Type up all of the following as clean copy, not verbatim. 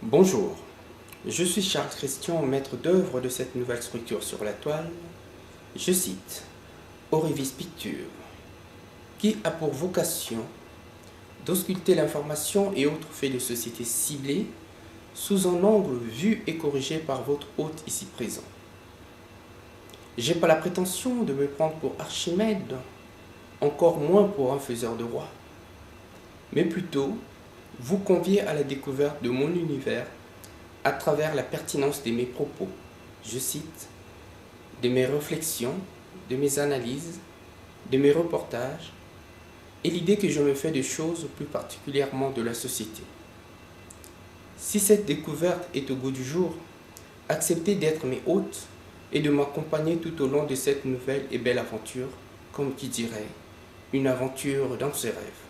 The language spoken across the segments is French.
Bonjour, je suis Charles Christian, maître d'œuvre de cette nouvelle structure sur la toile. Je cite Orivis Pictures, qui a pour vocation d'ausculter l'information et autres faits de société ciblés sous un angle vu et corrigé par votre hôte ici présent. J'ai pas la prétention de me prendre pour Archimède, encore moins pour un faiseur de roi, mais plutôt vous convier à la découverte de mon univers à travers la pertinence de mes propos, je cite, de mes réflexions, de mes analyses, de mes reportages, et l'idée que je me fais des choses, plus particulièrement de la société. Si cette découverte est au goût du jour, acceptez d'être mes hôtes et de m'accompagner tout au long de cette nouvelle et belle aventure, comme qui dirait, une aventure dans ses rêves.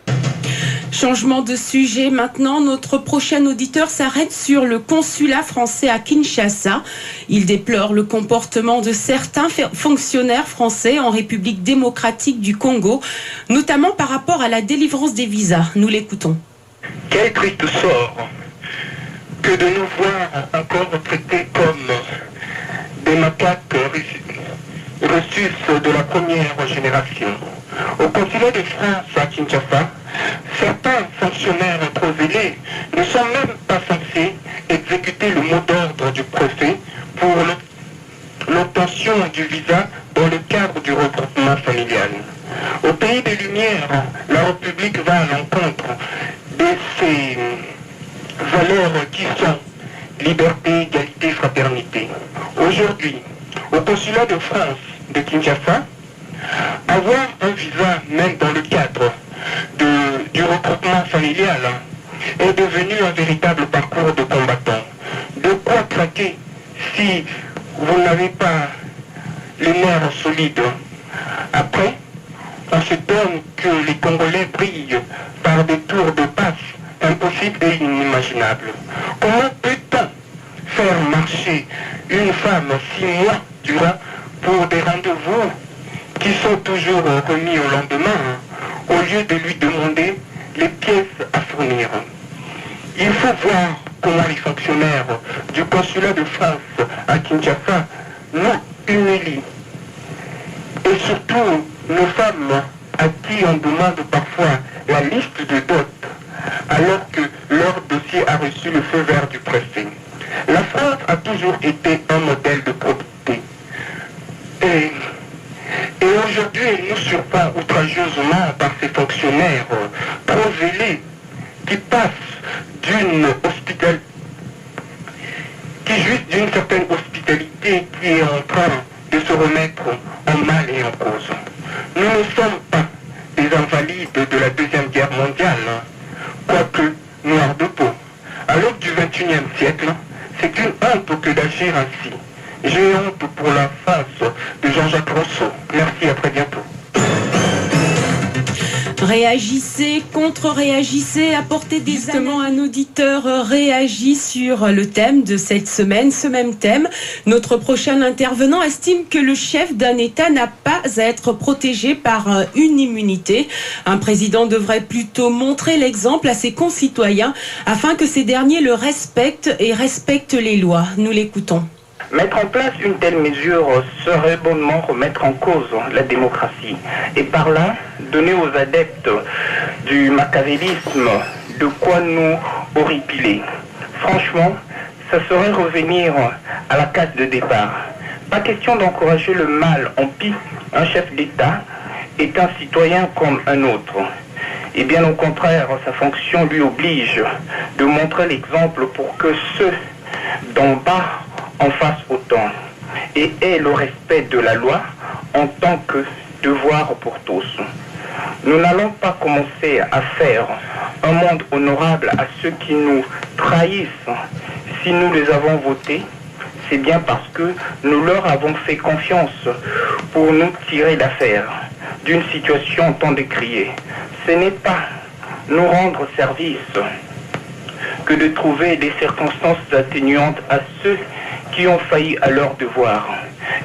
Changement de sujet maintenant, notre prochain auditeur s'arrête sur le consulat français à Kinshasa. Il déplore le comportement de certains fonctionnaires français en République démocratique du Congo, notamment par rapport à la délivrance des visas. Nous l'écoutons. Quel triste sort que de nous voir encore traités comme des macaques reçus de la première génération. Au consulat de France à Kinshasa, certains fonctionnaires trop zélés ne sont même pas censés exécuter le mot d'ordre du préfet pour l'obtention du visa dans le cadre du regroupement familial. Au pays des Lumières, la République va à l'encontre de ces valeurs qui sont liberté, égalité, fraternité. Aujourd'hui, au consulat de France de Kinshasa, avoir un visa, même dans le cadre du regroupement familial, est devenu un véritable parcours de combattant. De quoi craquer si vous n'avez pas les nerfs solides. Après, on s'étonne que les Congolais brillent par des tours de passe impossibles et inimaginables. Comment peut-on faire marcher une femme 6 mois durant pour des rendez-vous qui sont toujours remis au lendemain, au lieu de lui demander les pièces à fournir? Il faut voir comment les fonctionnaires du consulat de France à Kinshasa nous humilient. Et surtout, nos femmes à qui on demande parfois la liste de dot, alors que leur dossier a reçu le feu vert du préfet. La France a toujours été un modèle de probité. Et aujourd'hui, elle nous surprend outrageusement par ces fonctionnaires trop zélés qui passent qui jouissent d'une certaine hospitalité qui est en train de se remettre en mal et en cause. Nous ne sommes pas des invalides de la Deuxième Guerre mondiale, quoique noirs de peau. À l'aube du XXIe siècle, c'est une honte que d'agir ainsi. J'ai honte pour la face de Jean-Jacques Rousseau. Merci, à très bientôt. Réagissez, contre-réagissez, apportez des justement un auditeur réagit sur le thème de cette semaine, ce même thème. Notre prochain intervenant estime que le chef d'un État n'a pas à être protégé par une immunité. Un président devrait plutôt montrer l'exemple à ses concitoyens afin que ces derniers le respectent et respectent les lois. Nous l'écoutons. Mettre en place une telle mesure serait bonnement remettre en cause la démocratie et par là donner aux adeptes du machiavélisme de quoi nous horripiler. Franchement, ça serait revenir à la case de départ. Pas question d'encourager le mal en pis. Un chef d'État est un citoyen comme un autre. Et bien au contraire, sa fonction lui oblige de montrer l'exemple pour que ceux d'en bas en fasse autant et ait le respect de la loi en tant que devoir pour tous. Nous n'allons pas commencer à faire un monde honorable à ceux qui nous trahissent. Si nous les avons votés, c'est bien parce que nous leur avons fait confiance pour nous tirer d'affaire d'une situation tant décriée. Ce n'est pas nous rendre service que de trouver des circonstances atténuantes à ceux qui ont failli à leur devoir,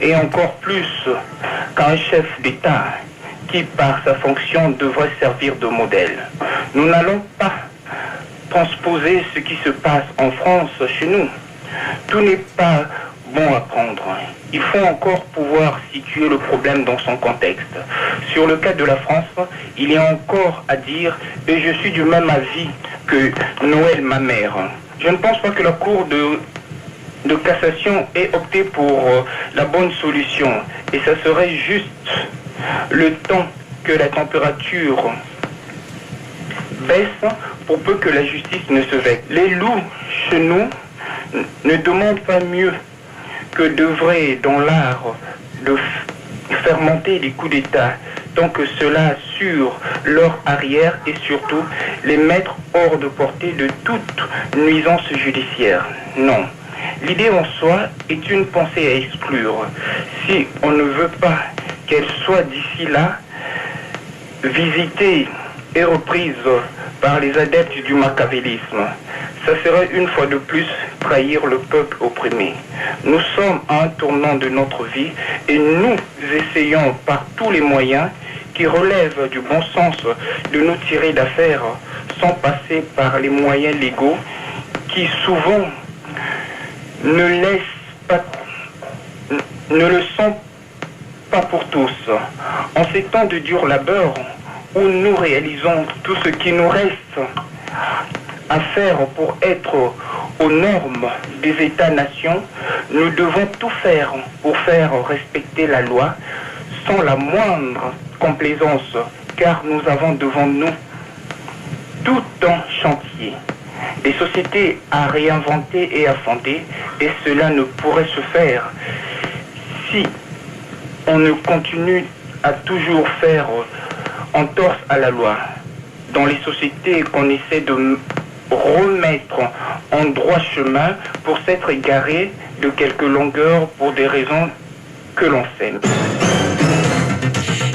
et encore plus qu'un chef d'État qui, par sa fonction, devrait servir de modèle. Nous n'allons pas transposer ce qui se passe en France chez nous. Tout n'est pas bon à prendre. Il faut encore pouvoir situer le problème dans son contexte. Sur le cas de la France, il y a encore à dire, et je suis du même avis que Noël, ma mère. Je ne pense pas que la Cour de cassation ait opté pour la bonne solution. Et ça serait juste le temps que la température baisse pour peu que la justice ne se vexe. Les loups, chez nous, ne demandent pas mieux que d'œuvrer dans l'art de faire monter les coups d'État, tant que cela assure leur arrière et surtout les mettre hors de portée de toute nuisance judiciaire. Non. L'idée en soi est une pensée à exclure. Si on ne veut pas qu'elle soit d'ici là visitée et reprise par les adeptes du machiavélisme, ça serait une fois de plus trahir le peuple opprimé. Nous sommes à un tournant de notre vie et nous essayons par tous les moyens qui relèvent du bon sens de nous tirer d'affaire sans passer par les moyens légaux qui souvent ne le sont pas pour tous. En ces temps de dur labeur où nous réalisons tout ce qui nous reste à faire pour être aux normes des États-nations, nous devons tout faire pour faire respecter la loi sans la moindre complaisance, car nous avons devant nous tout un chantier, des sociétés à réinventer et à fonder, et cela ne pourrait se faire si on ne continue à toujours faire entorse à la loi. Dans les sociétés qu'on essaie de remettre en droit chemin pour s'être égaré de quelques longueurs pour des raisons que l'on sait.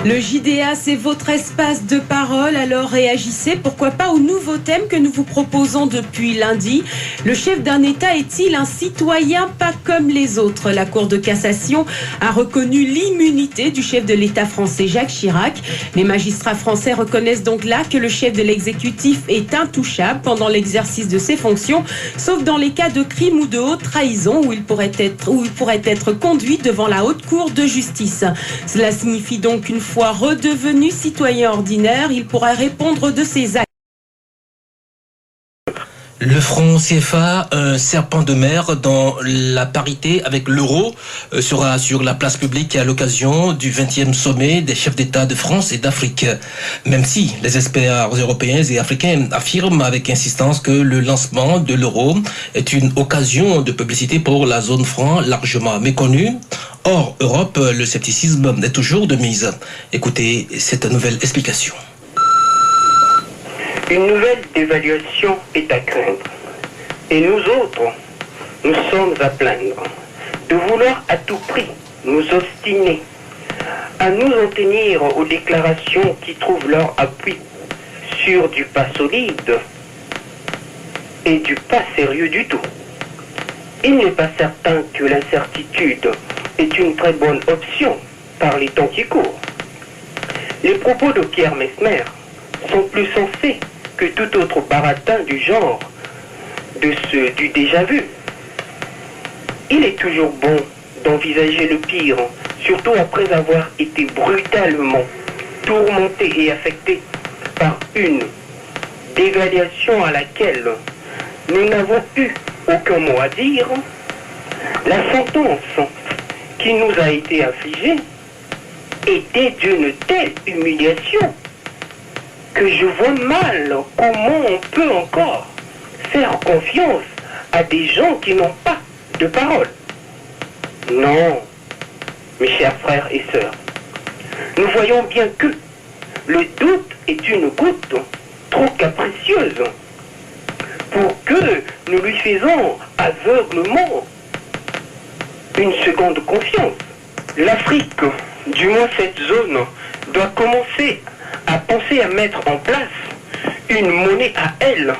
Le JDA, c'est votre espace de parole, alors réagissez, pourquoi pas au nouveau thème que nous vous proposons depuis lundi. Le chef d'un État est-il un citoyen pas comme les autres? La Cour de cassation a reconnu l'immunité du chef de l'État français Jacques Chirac. Les magistrats français reconnaissent donc là que le chef de l'exécutif est intouchable pendant l'exercice de ses fonctions, sauf dans les cas de crime ou de haute trahison où il pourrait être conduit devant la haute cour de justice. Cela signifie donc qu'une fois redevenu citoyen ordinaire, il pourra répondre de ses actes. Le franc CFA, un serpent de mer dans la parité avec l'euro, sera sur la place publique à l'occasion du 20e sommet des chefs d'État de France et d'Afrique. Même si les experts européens et africains affirment avec insistance que le lancement de l'euro est une occasion de publicité pour la zone franc largement méconnue. Hors Europe, le scepticisme est toujours de mise. Écoutez cette nouvelle explication. Une nouvelle dévaluation est à craindre. Et nous autres, nous sommes à plaindre de vouloir à tout prix nous obstiner à nous en tenir aux déclarations qui trouvent leur appui sur du pas solide et du pas sérieux du tout. Il n'est pas certain que l'incertitude est une très bonne option par les temps qui courent. Les propos de Pierre Messmer sont plus sensés que tout autre baratin du genre de ceux du déjà-vu. Il est toujours bon d'envisager le pire, surtout après avoir été brutalement tourmenté et affecté par une dévaluation à laquelle nous n'avons eu aucun mot à dire. La sentence qui nous a été infligée était d'une telle humiliation que je vois mal comment on peut encore faire confiance à des gens qui n'ont pas de parole. Non, mes chers frères et sœurs, nous voyons bien que le doute est une goutte trop capricieuse pour que nous lui faisons aveuglement une seconde confiance. L'Afrique, du moins cette zone, doit commencer à penser à mettre en place une monnaie à elle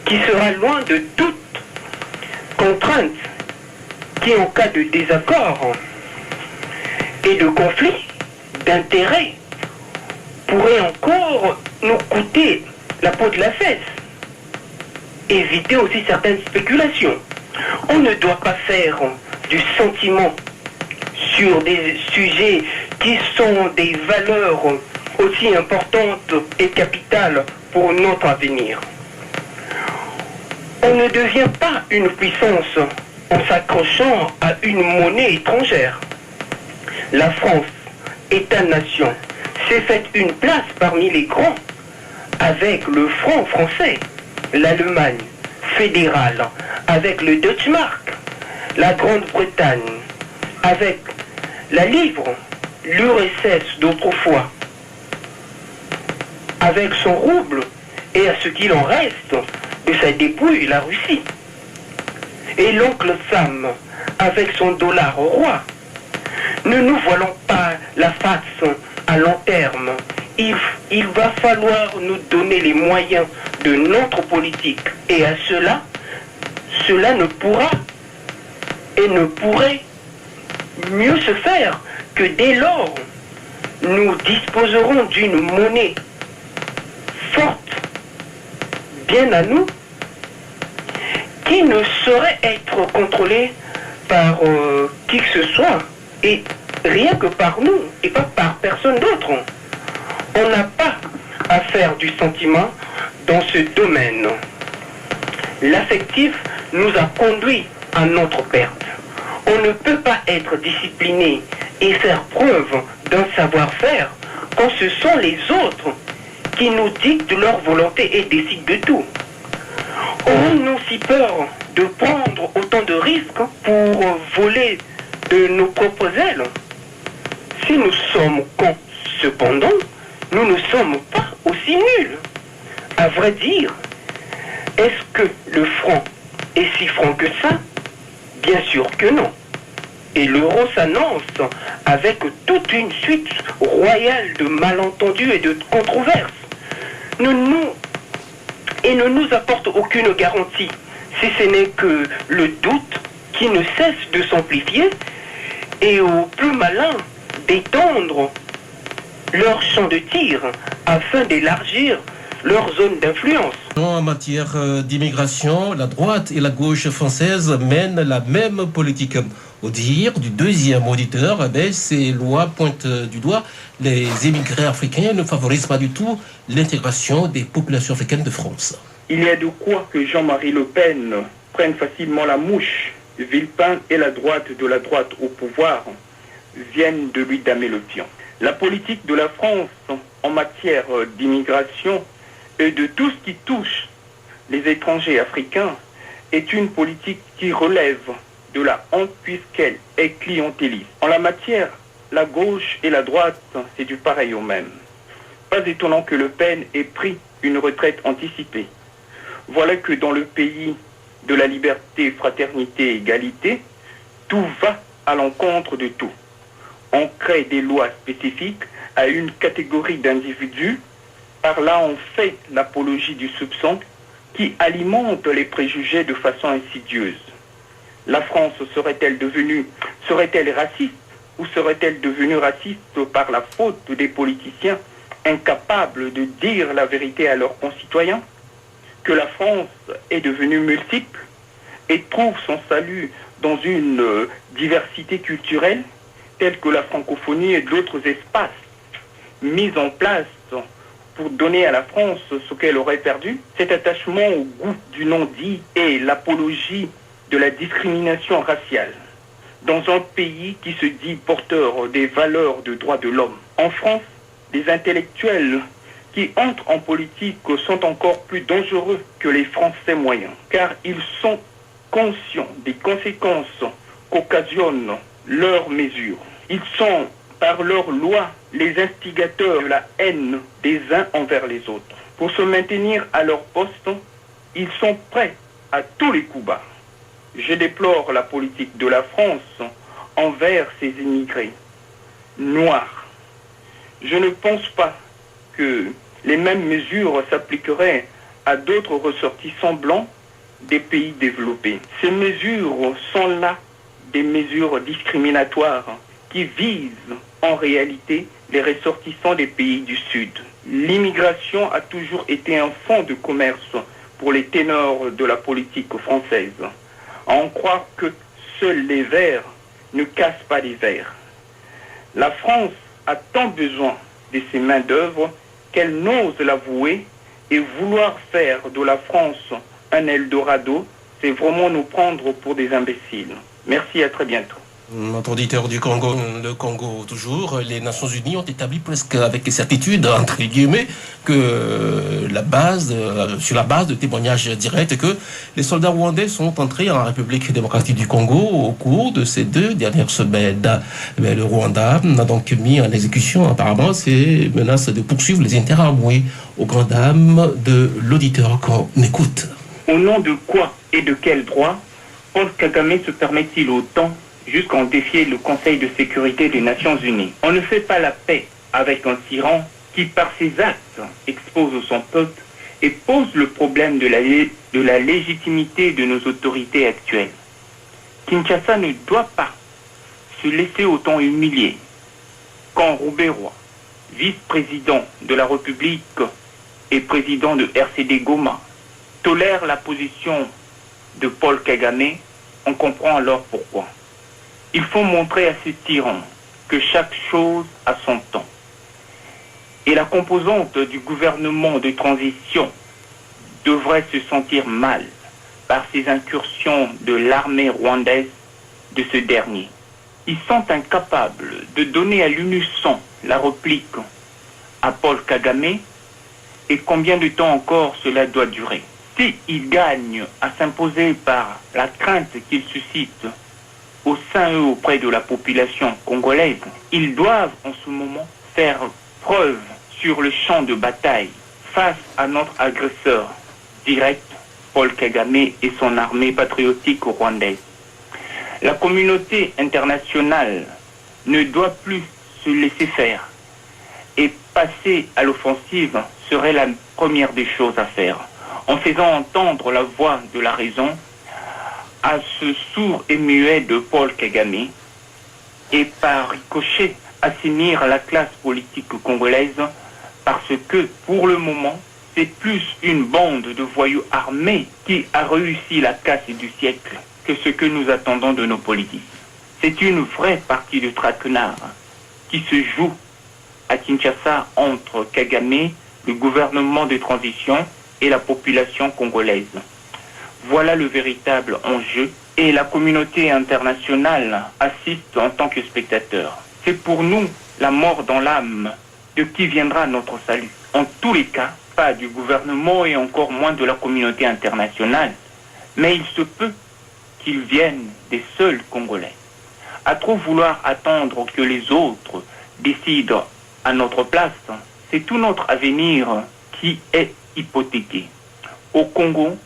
qui sera loin de toute contrainte qui, en cas de désaccord et de conflit d'intérêts, pourrait encore nous coûter la peau de la fesse. éviter aussi certaines spéculations. On ne doit pas faire du sentiment sur des sujets qui sont des valeurs aussi importantes et capitales pour notre avenir. On ne devient pas une puissance en s'accrochant à une monnaie étrangère. La France, État-nation, s'est faite une place parmi les grands avec le franc français, l'Allemagne fédérale avec le Deutschmark, la Grande-Bretagne avec la livre, l'URSS d'autrefois, avec son rouble et à ce qu'il en reste de sa dépouille, la Russie. Et l'oncle Sam avec son dollar roi. Ne nous voilons pas la face à long terme. Il va falloir nous donner les moyens de notre politique. Et à cela ne pourra et ne pourrait mieux se faire que dès lors nous disposerons d'une monnaie forte, bien à nous, qui ne saurait être contrôlée par qui que ce soit, et rien que par nous, et pas par personne d'autre. On n'a pas à faire du sentiment dans ce domaine. L'affectif nous a conduit à notre perte. On ne peut pas être discipliné et faire preuve d'un savoir-faire quand ce sont les autres qui nous dictent leur volonté et décident de tout. Aurons-nous si peur de prendre autant de risques pour voler de nos propres ailes? Si nous sommes cons, cependant, nous ne sommes pas aussi nuls. À vrai dire, est-ce que le franc est si franc que ça? Bien sûr que non. Et l'euro s'annonce avec toute une suite royale de malentendus et de controverses. Ne nous apporte aucune garantie, si ce n'est que le doute qui ne cesse de s'amplifier et aux plus malins d'étendre leur champ de tir afin d'élargir leur zone d'influence. En matière d'immigration, la droite et la gauche française mènent la même politique. Au dire du deuxième auditeur, ces lois pointent du doigt les émigrés africains ne favorisent pas du tout l'intégration des populations africaines de France. Il y a de quoi que Jean-Marie Le Pen prenne facilement la mouche. Villepin et la droite de la droite au pouvoir viennent de lui damer le pion. La politique de la France en matière d'immigration et de tout ce qui touche les étrangers africains est une politique qui relève de la honte puisqu'elle est clientéliste. En la matière, la gauche et la droite, c'est du pareil au même. Pas étonnant que Le Pen ait pris une retraite anticipée. Voilà que dans le pays de la liberté, fraternité et égalité, tout va à l'encontre de tout. On crée des lois spécifiques à une catégorie d'individus. Par là, on fait l'apologie du soupçon qui alimente les préjugés de façon insidieuse. La France serait-elle raciste ou serait-elle devenue raciste par la faute des politiciens incapables de dire la vérité à leurs concitoyens? Que la France est devenue multiple et trouve son salut dans une diversité culturelle telle que la francophonie et d'autres espaces mis en place pour donner à la France ce qu'elle aurait perdu. Cet attachement au goût du non-dit et l'apologie de la discrimination raciale dans un pays qui se dit porteur des valeurs de droits de l'homme. En France, les intellectuels qui entrent en politique sont encore plus dangereux que les Français moyens, car ils sont conscients des conséquences qu'occasionnent leurs mesures. Ils sont, par leurs lois, les instigateurs de la haine des uns envers les autres. Pour se maintenir à leur poste, ils sont prêts à tous les coups bas. Je déplore la politique de la France envers ses immigrés noirs. Je ne pense pas que les mêmes mesures s'appliqueraient à d'autres ressortissants blancs des pays développés. Ces mesures sont là des mesures discriminatoires qui visent en réalité les ressortissants des pays du Sud. L'immigration a toujours été un fonds de commerce pour les ténors de la politique française, à en croire que seuls les vers ne cassent pas les vers. La France a tant besoin de ces main-d'œuvre qu'elle n'ose l'avouer, et vouloir faire de la France un Eldorado, c'est vraiment nous prendre pour des imbéciles. Merci, à très bientôt. Notre auditeur du Congo, le Congo toujours, les Nations Unies ont établi presque avec certitude, entre guillemets, que sur la base de témoignages directs, que les soldats rwandais sont entrés en République démocratique du Congo au cours de ces 2 dernières semaines. Mais le Rwanda a donc mis en exécution apparemment ces menaces de poursuivre les interamoués aux grandes dames de l'auditeur qu'on écoute. Au nom de quoi et de quel droit Paul Kagame se permet-il autant jusqu'à en défier le Conseil de sécurité des Nations Unies? On ne fait pas la paix avec un tyran qui, par ses actes, expose son peuple et pose le problème de la légitimité de nos autorités actuelles. Kinshasa ne doit pas se laisser autant humilier quand Roubaix-Roy, vice-président de la République et président de RCD Goma, tolère la position de Paul Kagame. On comprend alors pourquoi. Il faut montrer à ces tyrans que chaque chose a son temps. Et la composante du gouvernement de transition devrait se sentir mal par ces incursions de l'armée rwandaise de ce dernier. Ils sont incapables de donner à l'unisson la réplique à Paul Kagame, et combien de temps encore cela doit durer. S'ils gagnent à s'imposer par la crainte qu'ils suscitent au sein et auprès de la population congolaise, ils doivent en ce moment faire preuve sur le champ de bataille face à notre agresseur direct, Paul Kagame et son armée patriotique rwandaise. La communauté internationale ne doit plus se laisser faire, et passer à l'offensive serait la première des choses à faire, en faisant entendre la voix de la raison à ce sourd et muet de Paul Kagame, et par ricochet assainir la classe politique congolaise, parce que pour le moment c'est plus une bande de voyous armés qui a réussi la casse du siècle que ce que nous attendons de nos politiques. C'est une vraie partie de traquenard qui se joue à Kinshasa entre Kagame, le gouvernement de transition et la population congolaise. Voilà le véritable enjeu, et la communauté internationale assiste en tant que spectateur. C'est pour nous la mort dans l'âme de qui viendra notre salut. En tous les cas, pas du gouvernement et encore moins de la communauté internationale, mais il se peut qu'ils viennent des seuls Congolais. À trop vouloir attendre que les autres décident à notre place, c'est tout notre avenir qui est hypothéqué. Au Congo,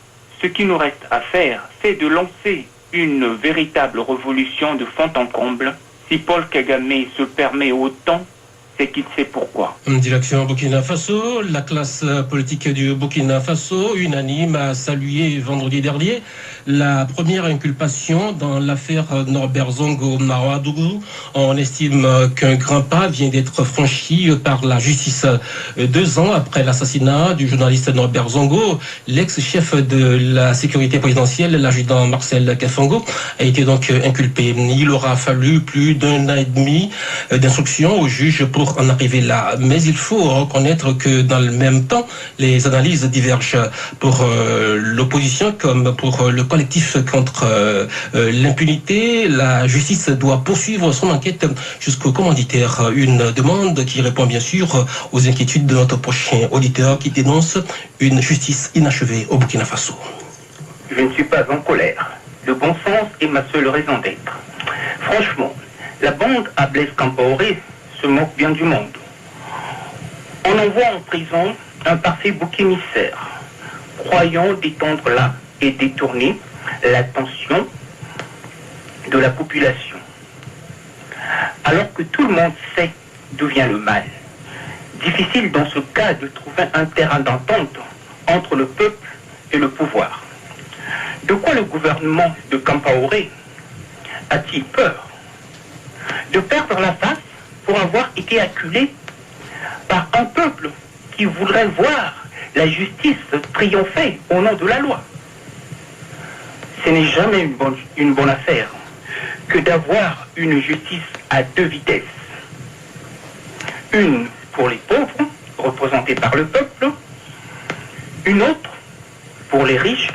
ce qui nous reste à faire, c'est de lancer une véritable révolution de fond en comble. Si Paul Kagame se permet autant, c'est qu'il sait pourquoi. Direction Burkina Faso, la classe politique du Burkina Faso, unanime, a salué vendredi dernier la première inculpation dans l'affaire Norbert Zongo Ouagadougou. On estime qu'un grand pas vient d'être franchi par la justice. 2 ans après l'assassinat du journaliste Norbert Zongo, l'ex-chef de la sécurité présidentielle, l'adjudant Marcel Kafongo, a été donc inculpé. Il aura fallu plus d'1 an et demi d'instruction au juge pour en arriver là. Mais il faut reconnaître que dans le même temps, les analyses divergent pour l'opposition comme pour le collectif contre l'impunité. La justice doit poursuivre son enquête jusqu'au commanditaire. Une demande qui répond bien sûr aux inquiétudes de notre prochain auditeur qui dénonce une justice inachevée au Burkina Faso. Je ne suis pas en colère. Le bon sens est ma seule raison d'être. Franchement, la bande à Blaise Compaoré se moque bien du monde. On envoie en prison un parfait bouc émissaire, croyant détendre là et détourner l'attention de la population. Alors que tout le monde sait d'où vient le mal. Difficile dans ce cas de trouver un terrain d'entente entre le peuple et le pouvoir. De quoi le gouvernement de Compaoré a-t-il peur? De perdre la face pour avoir été acculé par un peuple qui voudrait voir la justice triomphait au nom de la loi. Ce n'est jamais une bonne affaire que d'avoir une justice à deux vitesses. Une pour les pauvres, représentés par le peuple, une autre pour les riches,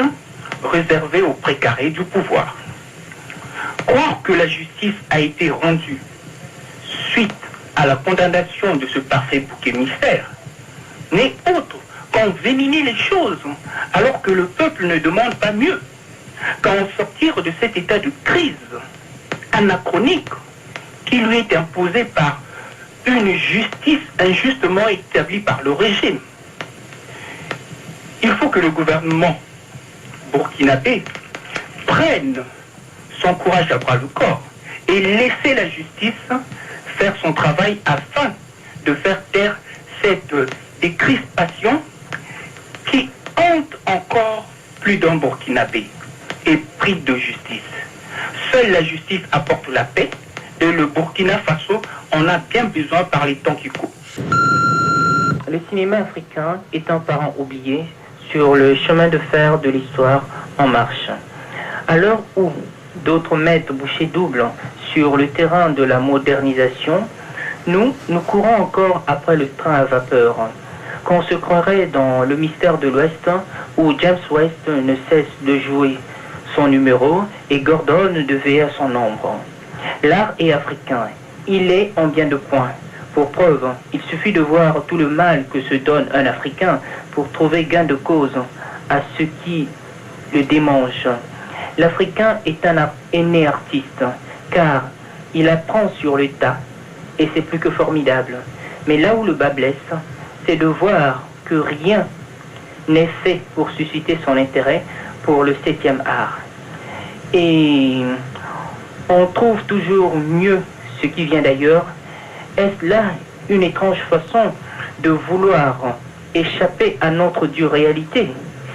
réservée aux précarés du pouvoir. Croire que la justice a été rendue suite à la condamnation de ce parfait bouc émissaire n'est autre qu'envenimer les choses, alors que le peuple ne demande pas mieux qu'en sortir de cet état de crise anachronique qui lui est imposé par une justice injustement établie par le régime. Il faut que le gouvernement burkinabé prenne son courage à bras le corps et laisser la justice faire son travail afin de faire taire cette décrispation qui hante encore plus d'un Burkinabé épris de justice. Seule la justice apporte la paix et le Burkina Faso en a bien besoin par les temps qui courent. Le cinéma africain est un parent oublié sur le chemin de fer de l'histoire en marche. À l'heure où d'autres mettent bouchée double sur le terrain de la modernisation, nous courons encore après le train à vapeur, qu'on se croirait dans le mystère de l'Ouest où James West ne cesse de jouer son numéro et Gordon de veiller à son ombre. L'art est africain, il est en bien de points. Pour preuve, il suffit de voir tout le mal que se donne un Africain pour trouver gain de cause à ce qui le démange. L'Africain est un né artiste, car il apprend sur le tas, et c'est plus que formidable. Mais là où le bas blesse, c'est de voir que rien n'est fait pour susciter son intérêt pour le 7e art. Et on trouve toujours mieux ce qui vient d'ailleurs. Est-ce là une étrange façon de vouloir échapper à notre dure réalité?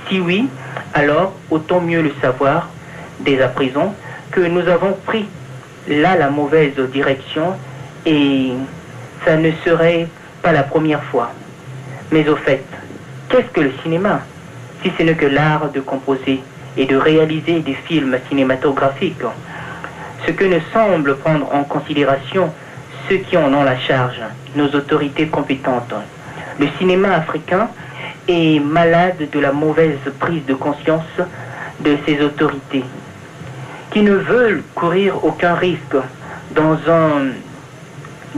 Si oui, alors autant mieux le savoir dès à présent que nous avons pris là la mauvaise direction et ça ne serait pas la première fois. Mais au fait, qu'est-ce que le cinéma si ce n'est que l'art de composer et de réaliser des films cinématographiques, ce que ne semblent prendre en considération ceux qui en ont la charge, nos autorités compétentes. Le cinéma africain est malade de la mauvaise prise de conscience de ses autorités, qui ne veulent courir aucun risque dans un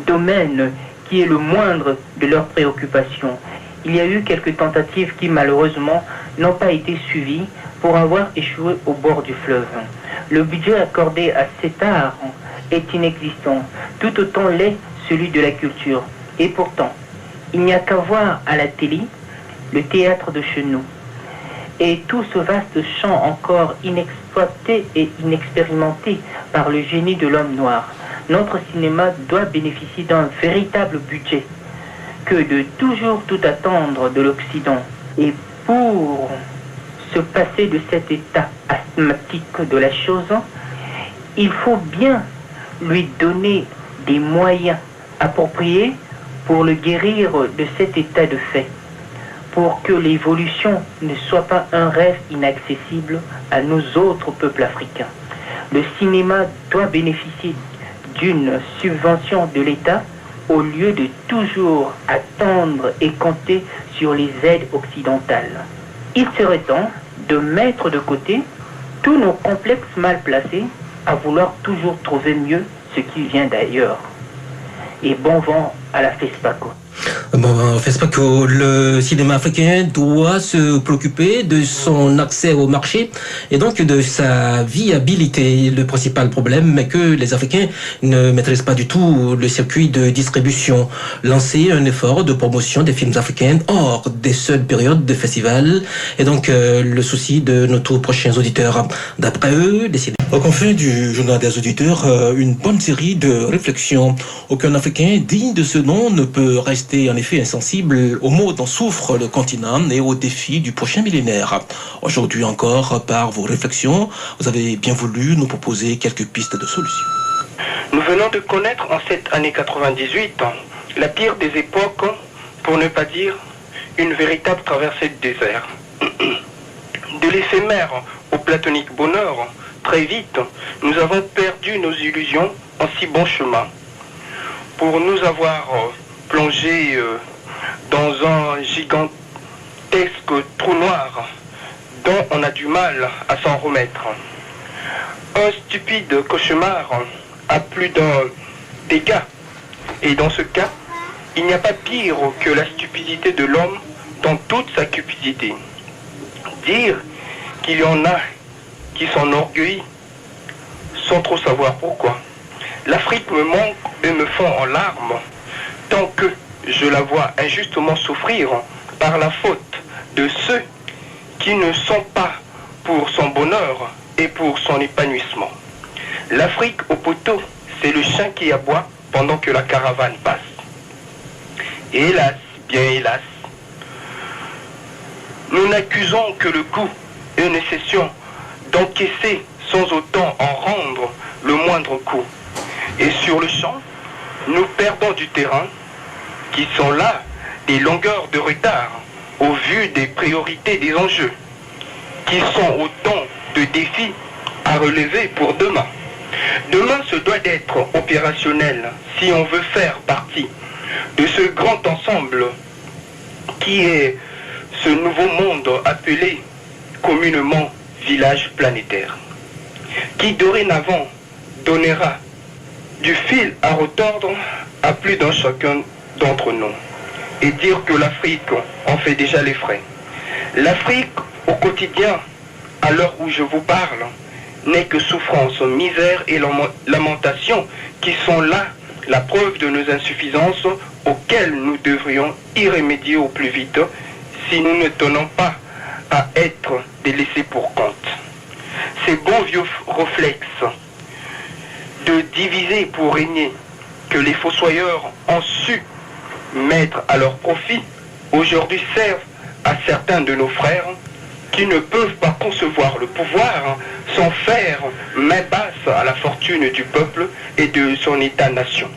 domaine qui est le moindre de leurs préoccupations. Il y a eu quelques tentatives qui malheureusement n'ont pas été suivies pour avoir échoué au bord du fleuve. Le budget accordé à cet art est inexistant, tout autant l'est celui de la culture. Et pourtant, il n'y a qu'à voir à la télé le théâtre de chez nous. Et tout ce vaste champ encore inexploité et inexpérimenté par le génie de l'homme noir. Notre cinéma doit bénéficier d'un véritable budget que de toujours tout attendre de l'Occident. Et pour se passer de cet état asthmatique de la chose, il faut bien lui donner des moyens appropriés pour le guérir de cet état de fait, pour que l'évolution ne soit pas un rêve inaccessible à nous autres peuples africains. Le cinéma doit bénéficier d'une subvention de l'État au lieu de toujours attendre et compter sur les aides occidentales. Il serait temps de mettre de côté tous nos complexes mal placés à vouloir toujours trouver mieux ce qui vient d'ailleurs. Et bon vent à la FESPACO. Bon, FESPACO, le cinéma africain doit se préoccuper de son accès au marché et donc de sa viabilité. Le principal problème est que les Africains ne maîtrisent pas du tout le circuit de distribution. Lancer un effort de promotion des films africains hors des seules périodes de festivals est donc le souci de nos tout prochains auditeurs. D'après eux, les cinémas. Au confin du journal des auditeurs, une bonne série de réflexions. Aucun Africain digne de ce nom ne peut rester en effet insensible aux maux dont souffre le continent et aux défis du prochain millénaire. Aujourd'hui encore, par vos réflexions, vous avez bien voulu nous proposer quelques pistes de solutions. Nous venons de connaître en cette année 98 la pire des époques, pour ne pas dire une véritable traversée de désert. De l'éphémère au platonique bonheur, très vite, nous avons perdu nos illusions en si bon chemin. Pour nous avoir plongé dans un gigantesque trou noir dont on a du mal à s'en remettre. Un stupide cauchemar a plus d'un dégât. Et dans ce cas, il n'y a pas pire que la stupidité de l'homme dans toute sa cupidité. Dire qu'il y en a qui s'enorgueillissent sans trop savoir pourquoi. L'Afrique me manque et me fond en larmes tant que je la vois injustement souffrir par la faute de ceux qui ne sont pas pour son bonheur et pour son épanouissement. L'Afrique au poteau, c'est le chien qui aboie pendant que la caravane passe. Et hélas, bien hélas, nous n'accusons que le coup et nous cessions d'encaisser sans autant en rendre le moindre coup. Et sur le champ, nous perdons du terrain qui sont là des longueurs de retard au vu des priorités des enjeux, qui sont autant de défis à relever pour demain. Demain se doit d'être opérationnel si on veut faire partie de ce grand ensemble qui est ce nouveau monde appelé communément village planétaire, qui dorénavant donnera du fil à retordre à plus d'un chacun d'entre nous, et dire que l'Afrique en fait déjà les frais. L'Afrique au quotidien, à l'heure où je vous parle, n'est que souffrance, misère et lamentation qui sont là la preuve de nos insuffisances auxquelles nous devrions y remédier au plus vite si nous ne tenons pas à être des laissés pour compte. Ces bons vieux réflexes de diviser pour régner que les fossoyeurs ont su mettre à leur profit aujourd'hui servent à certains de nos frères qui ne peuvent pas concevoir le pouvoir sans faire main basse à la fortune du peuple et de son État-nation.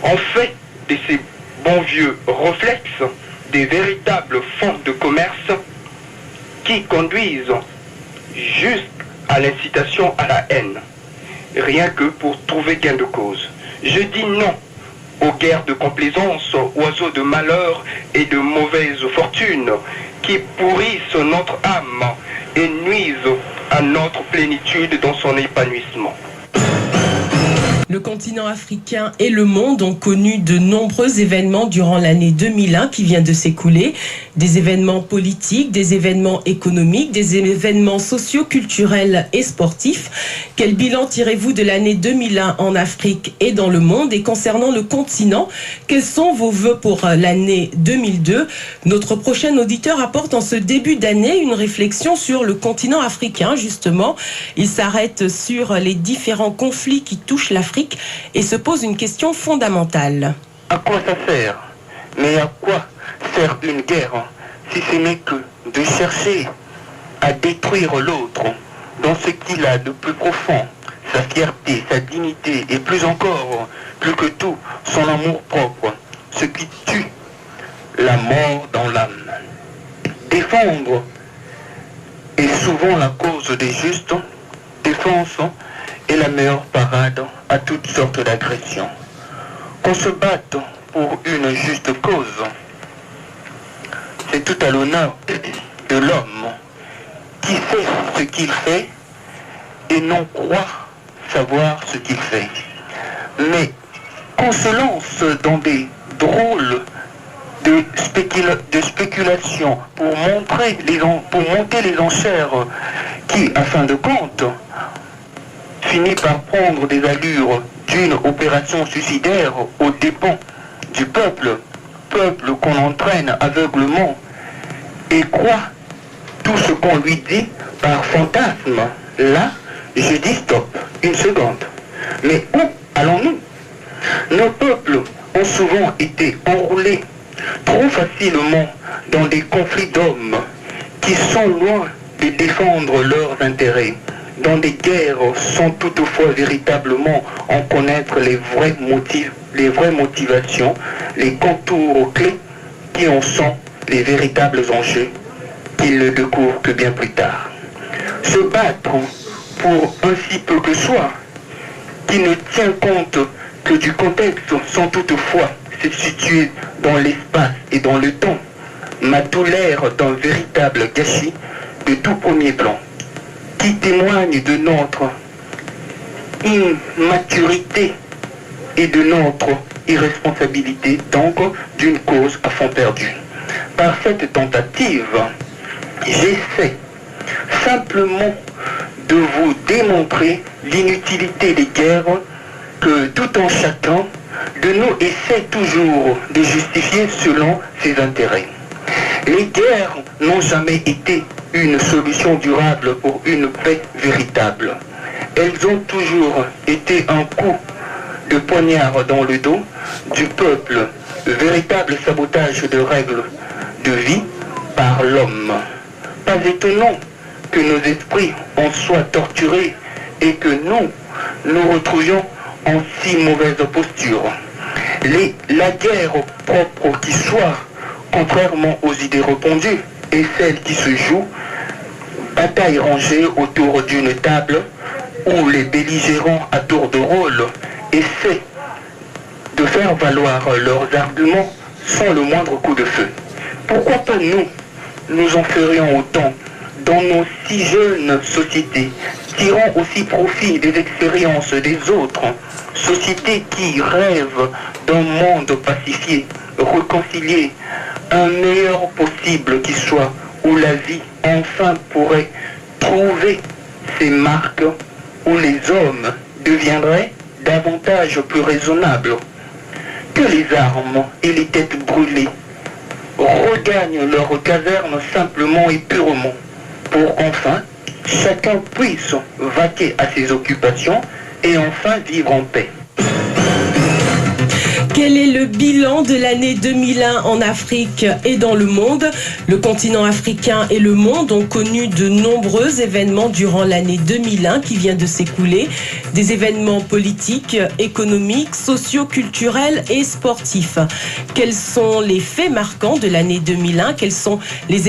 On fait de ces bons vieux réflexes des véritables fonds de commerce qui conduisent jusqu'à l'incitation à la haine, rien que pour trouver gain de cause. Je dis non aux guerres de complaisance, oiseaux de malheur et de mauvaise fortune qui pourrissent notre âme et nuisent à notre plénitude dans son épanouissement. Le continent africain et le monde ont connu de nombreux événements durant l'année 2001 qui vient de s'écouler. Des événements politiques, des événements économiques, des événements socio-culturels et sportifs. Quel bilan tirez-vous de l'année 2001 en Afrique et dans le monde? Et concernant le continent, quels sont vos vœux pour l'année 2002? Notre prochain auditeur apporte en ce début d'année une réflexion sur le continent africain, justement. Il s'arrête sur les différents conflits qui touchent l'Afrique et se pose une question fondamentale. À quoi ça sert? Mais à quoi sert une guerre si ce n'est que de chercher à détruire l'autre dans ce qu'il a de plus profond, sa fierté, sa dignité et plus encore, plus que tout, son amour propre, ce qui tue la mort dans l'âme. Défendre est souvent la cause des justes, défense est la meilleure parade à toutes sortes d'agressions. Qu'on se batte pour une juste cause, c'est tout à l'honneur de l'homme qui fait ce qu'il fait et non croit savoir ce qu'il fait. Mais qu'on se lance dans des drôles de spéculation pour monter les enchères qui, à fin de compte, finit par prendre des allures d'une opération suicidaire aux dépens du peuple qu'on entraîne aveuglement et croit tout ce qu'on lui dit par fantasme. Là, je dis stop, une seconde. Mais où allons-nous? Nos peuples ont souvent été enroulés trop facilement dans des conflits d'hommes qui sont loin de défendre leurs intérêts, dans des guerres sans toutefois véritablement en connaître les vraies motivations, les contours clés qui en sont les véritables enjeux qu'ils ne découvrent que bien plus tard. Se battre pour un si peu que soit, qui ne tient compte que du contexte sans toutefois se situer dans l'espace et dans le temps, m'a tout l'air d'un véritable gâchis de tout premier plan, qui témoigne de notre immaturité et de notre irresponsabilité, donc d'une cause à fond perdu. Par cette tentative, j'essaie simplement de vous démontrer l'inutilité des guerres que tout un chacun de nous essaie toujours de justifier selon ses intérêts. Les guerres n'ont jamais été une solution durable pour une paix véritable. Elles ont toujours été un coup de poignard dans le dos du peuple, véritable sabotage de règles de vie par l'homme. Pas étonnant que nos esprits en soient torturés et que nous retrouvions en si mauvaise posture. La guerre propre qui soit, contrairement aux idées répandues, est celle qui se joue, bataille rangée autour d'une table où les belligérants à tour de rôle essaient de faire valoir leurs arguments sans le moindre coup de feu. Pourquoi pas nous en ferions autant dans nos si jeunes sociétés, tirant aussi profit des expériences des autres, sociétés qui rêvent d'un monde pacifié, réconcilié, un meilleur possible qui soit, où la vie enfin pourrait trouver ses marques, où les hommes deviendraient davantage plus raisonnables, que les armes et les têtes brûlées regagnent leur caserne simplement et purement, pour enfin chacun puisse vaquer à ses occupations et enfin vivre en paix. Quel est le bilan de l'année 2001 en Afrique et dans le monde? Le continent africain et le monde ont connu de nombreux événements durant l'année 2001 qui vient de s'écouler. Des événements politiques, économiques, socio-culturels et sportifs. Quels sont les faits marquants de l'année 2001? Quels sont les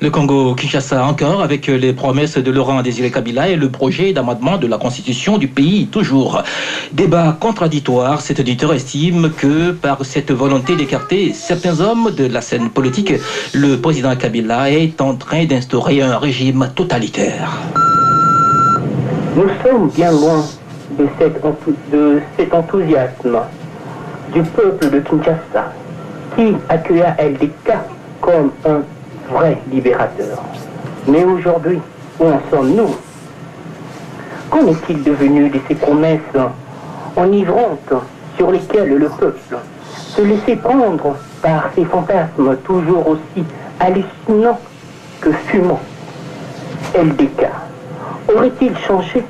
Le Congo-Kinshasa encore, avec les promesses de Laurent Désiré Kabila et le projet d'amendement de la constitution du pays, toujours. Débat contradictoire, cet auditeur estime que par cette volonté d'écarter certains hommes de la scène politique, le président Kabila est en train d'instaurer un régime totalitaire. Nous sommes bien loin de cet enthousiasme du peuple de Kinshasa qui accueilla LDK comme un vrai libérateur. Mais aujourd'hui, où en sommes-nous? Qu'en est-il devenu de ces promesses enivrantes sur lesquelles le peuple se laissait prendre par ces fantasmes toujours aussi hallucinants que fumants? LDK aurait-il changé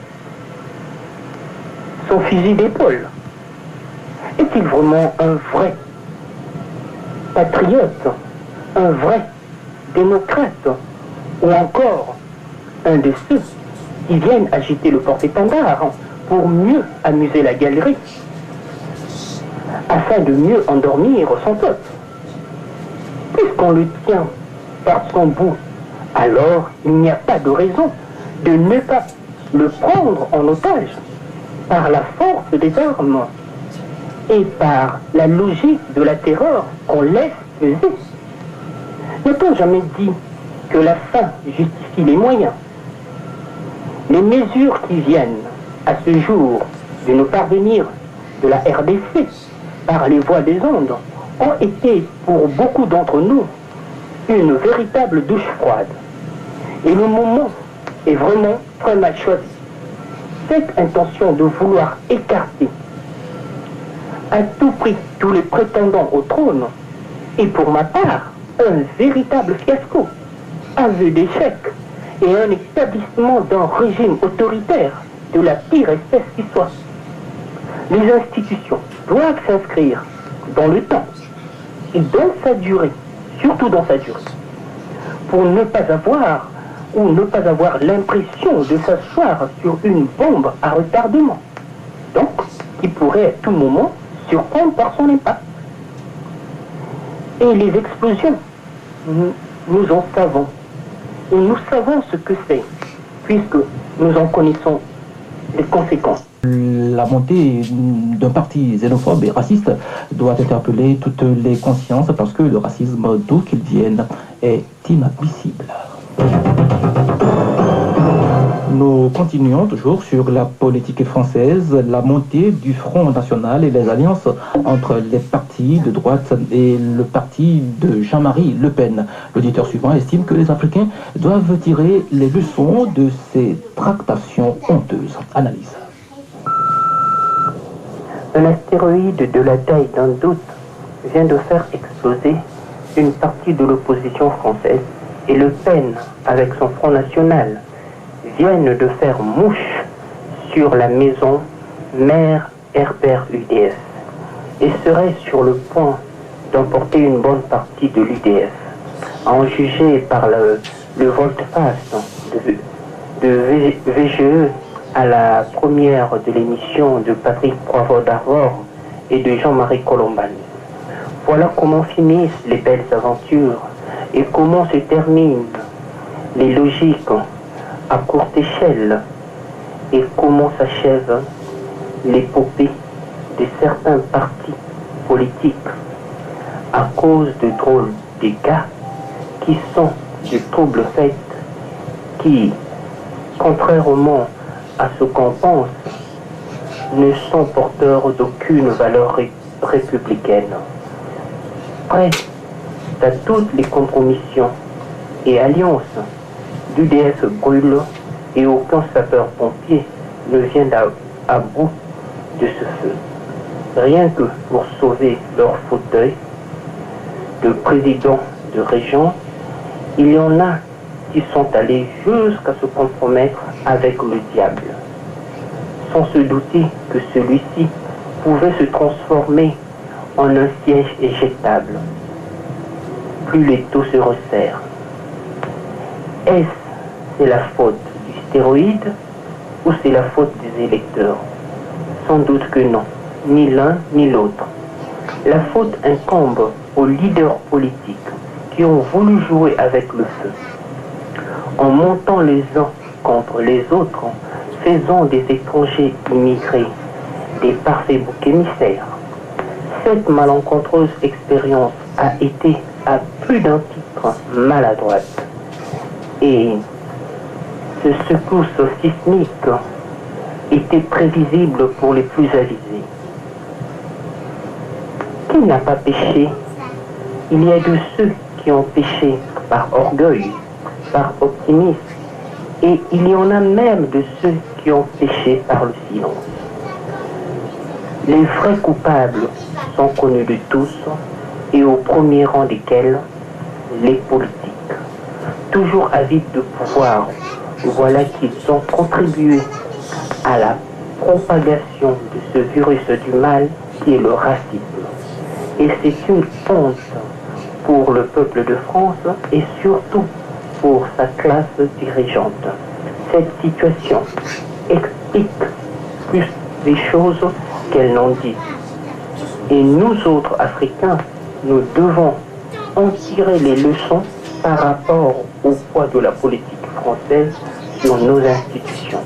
son fusil d'épaule? Est-il vraiment un vrai patriote, un vrai démocrate, ou encore un de ceux qui viennent agiter le porte-étendard pour mieux amuser la galerie, afin de mieux endormir son peuple? Puisqu'on le tient par son bout, alors il n'y a pas de raison de ne pas le prendre en otage par la force des armes et par la logique de la terreur qu'on laisse peser. N'a-t-on jamais dit que la fin justifie les moyens? Les mesures qui viennent à ce jour de nous parvenir de la RDC par les voies des ondes ont été pour beaucoup d'entre nous une véritable douche froide. Et le moment est vraiment très mal choisi. Cette intention de vouloir écarter à tout prix tous les prétendants au trône est pour ma part un véritable fiasco, aveu d'échec et un établissement d'un régime autoritaire de la pire espèce qui soit. Les institutions doivent s'inscrire dans le temps et dans sa durée, surtout dans sa durée, pour ne pas avoir l'impression de s'asseoir sur une bombe à retardement, donc qui pourrait à tout moment surprendre par son impact. Et les explosions, nous en savons. Et nous savons ce que c'est, puisque nous en connaissons les conséquences. La montée d'un parti xénophobe et raciste doit interpeller toutes les consciences parce que le racisme, d'où qu'il vienne, est inadmissible. Nous continuons toujours sur la politique française, la montée du Front National et les alliances entre les partis de droite et le parti de Jean-Marie Le Pen. L'auditeur suivant estime que les Africains doivent tirer les leçons de ces tractations honteuses. Analyse. Un astéroïde de la taille d'un doute vient de faire exploser une partie de l'opposition française et Le Pen, avec son Front National, viennent de faire mouche sur la maison mère Herbert UDF et serait sur le point d'emporter une bonne partie de l'UDF. À en juger par le volte-face de VGE à la première de l'émission de Patrick Poivre d'Arvor et de Jean-Marie Colombani. Voilà comment finissent les belles aventures et comment se terminent les logiques à courte échelle et comment s'achève l'épopée de certains partis politiques à cause de drôles dégâts qui sont de troubles faits qui, contrairement à ce qu'on pense, ne sont porteurs d'aucune valeur républicaine. Prêts à toutes les compromissions et alliances, l'UDF brûle et aucun sapeur-pompier ne vient à bout de ce feu. Rien que pour sauver leur fauteuil de président de région, il y en a qui sont allés jusqu'à se compromettre avec le diable, sans se douter que celui-ci pouvait se transformer en un siège éjectable. Plus les taux se resserrent. Est-ce c'est la faute du stéroïde ou c'est la faute des électeurs? Sans doute que non, ni l'un ni l'autre. La faute incombe aux leaders politiques qui ont voulu jouer avec le feu. En montant les uns contre les autres, faisant des étrangers immigrés des parfaits boucs émissaires. Cette malencontreuse expérience a été à plus d'un titre maladroite. Et ce secousse sismique était prévisible pour les plus avisés. Qui n'a pas péché? Il y a de ceux qui ont péché par orgueil, par optimisme, et il y en a même de ceux qui ont péché par le silence. Les vrais coupables sont connus de tous, et au premier rang desquels les politiques. Toujours avides de pouvoir, voilà qu'ils ont contribué à la propagation de ce virus du mal qui est le racisme. Et c'est une honte pour le peuple de France et surtout pour sa classe dirigeante. Cette situation explique plus des choses qu'elle n'en dit. Et nous autres Africains, nous devons en tirer les leçons par rapport au poids de la politique française sur nos institutions.